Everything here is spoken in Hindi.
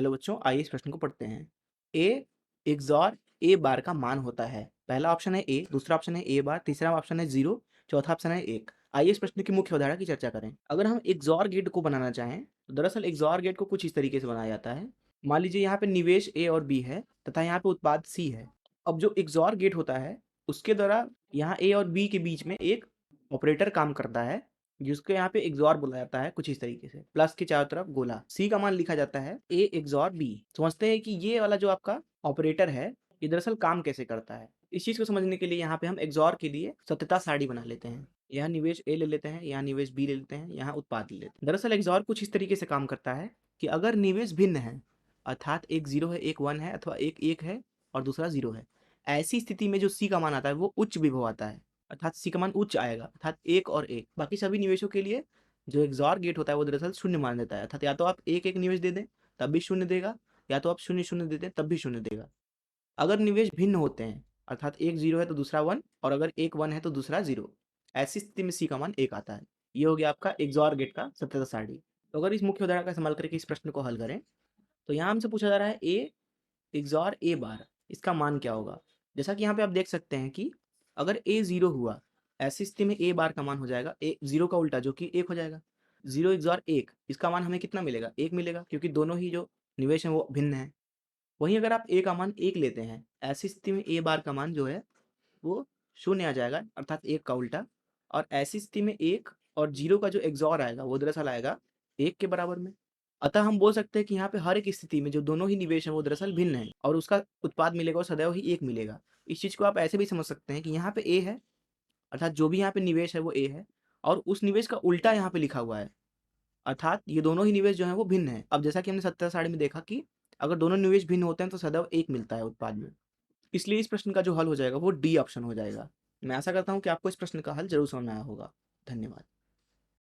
हेलो बच्चों, आइए इस प्रश्न को पढ़ते हैं। ए XOR ए बार का मान होता है। पहला ऑप्शन है ए, दूसरा ऑप्शन है ए बार, तीसरा ऑप्शन है 0, चौथा ऑप्शन है 1। आइए इस प्रश्न की मुख्य अवधारणा की चर्चा करें। अगर हम XOR गेट को बनाना चाहें तो दरअसल XOR गेट को कुछ इस तरीके से बनाया जाता है। मान लीजिए यहाँ पे निवेश ए और बी है तथा यहाँ पे उत्पाद सी है। अब जो XOR गेट होता है उसके द्वारा यहाँ ए और बी के बीच में एक ऑपरेटर काम करता है जिसको यहाँ पे XOR बोला जाता है कुछ इस तरीके से, प्लस के चारों तरफ गोला। सी का मान लिखा जाता है A XOR B। समझते हैं कि ये वाला जो आपका ऑपरेटर है ये दरअसल काम कैसे करता है। इस चीज को समझने के लिए यहाँ पे हम XOR के लिए सत्यता सारणी बना लेते हैं। यहाँ निवेश A ले लेते हैं, यहाँ निवेश B ले लेते हैं, यहाँ उत्पाद ले लेते हैं। दरअसल XOR कुछ इस तरीके से काम करता है कि अगर निवेश भिन्न है, अर्थात एक 0 है, एक 1 है, अथवा एक 1 है और दूसरा 0 है, ऐसी स्थिति में जो C का मान आता है वो उच्च विभव आता है, अर्थात सी का मान उच्च आएगा, अर्थात 1 और 1। बाकी सभी निवेशों के लिए जो XOR गेट होता है वो दरअसल शून्य मान देता है, अर्थात या तो आप 1 1 निवेश दे दें तब भी शून्य देगा, या तो आप 0 0 दे दें तब भी शून्य देगा। अगर निवेश भिन्न होते हैं, अर्थात एक 0 है तो दूसरा 1, और अगर एक 1 है तो दूसरा 0, ऐसी स्थिति में सी का मान 1 आता है। ये हो गया आपका XOR गेट का सत्यता सारणी। तो अगर इस मुख्य उदाहरण का इस्तेमाल करके इस प्रश्न को हल करें तो यहाँ हमसे पूछा जा रहा है ए XOR ए बार, इसका मान क्या होगा। जैसा कि यहाँ पे आप देख सकते हैं कि अगर ए 0 हुआ, ऐसी स्थिति में ए बार का मान हो जाएगा ए 0 का उल्टा जो कि 1 हो जाएगा। 0 XOR 1, इसका मान हमें कितना मिलेगा, 1 मिलेगा, क्योंकि दोनों ही जो निवेश हैं वो भिन्न हैं। वहीं अगर आप ए का मान 1 लेते हैं, ऐसी स्थिति में ए बार का मान जो है वो शून्य आ जाएगा, अर्थात 1 का उल्टा। और ऐसी स्थिति में 1 और 0 का जो XOR आएगा वो दरअसल आएगा 1 के बराबर में। अतः हम बोल सकते हैं कि यहाँ पे हर एक स्थिति में जो दोनों ही निवेश हैं वो दरअसल भिन्न हैं और उसका उत्पाद मिलेगा वो सदैव ही 1 मिलेगा। इस चीज़ को आप ऐसे भी समझ सकते हैं कि यहाँ पे ए है, अर्थात जो भी यहाँ पे निवेश है वो ए है, और उस निवेश का उल्टा यहाँ पे लिखा हुआ है, अर्थात ये दोनों ही निवेश जो हैं वो भिन्न हैं। अब जैसा कि हमने सत्तर सारणी में देखा कि अगर दोनों निवेश भिन्न होते हैं तो सदैव 1 मिलता है उत्पाद में। इसलिए इस प्रश्न का जो हल हो जाएगा वो डी ऑप्शन हो जाएगा। मैं आशा करता हूँ कि आपको इस प्रश्न का हल ज़रूर समझ में आया होगा। धन्यवाद।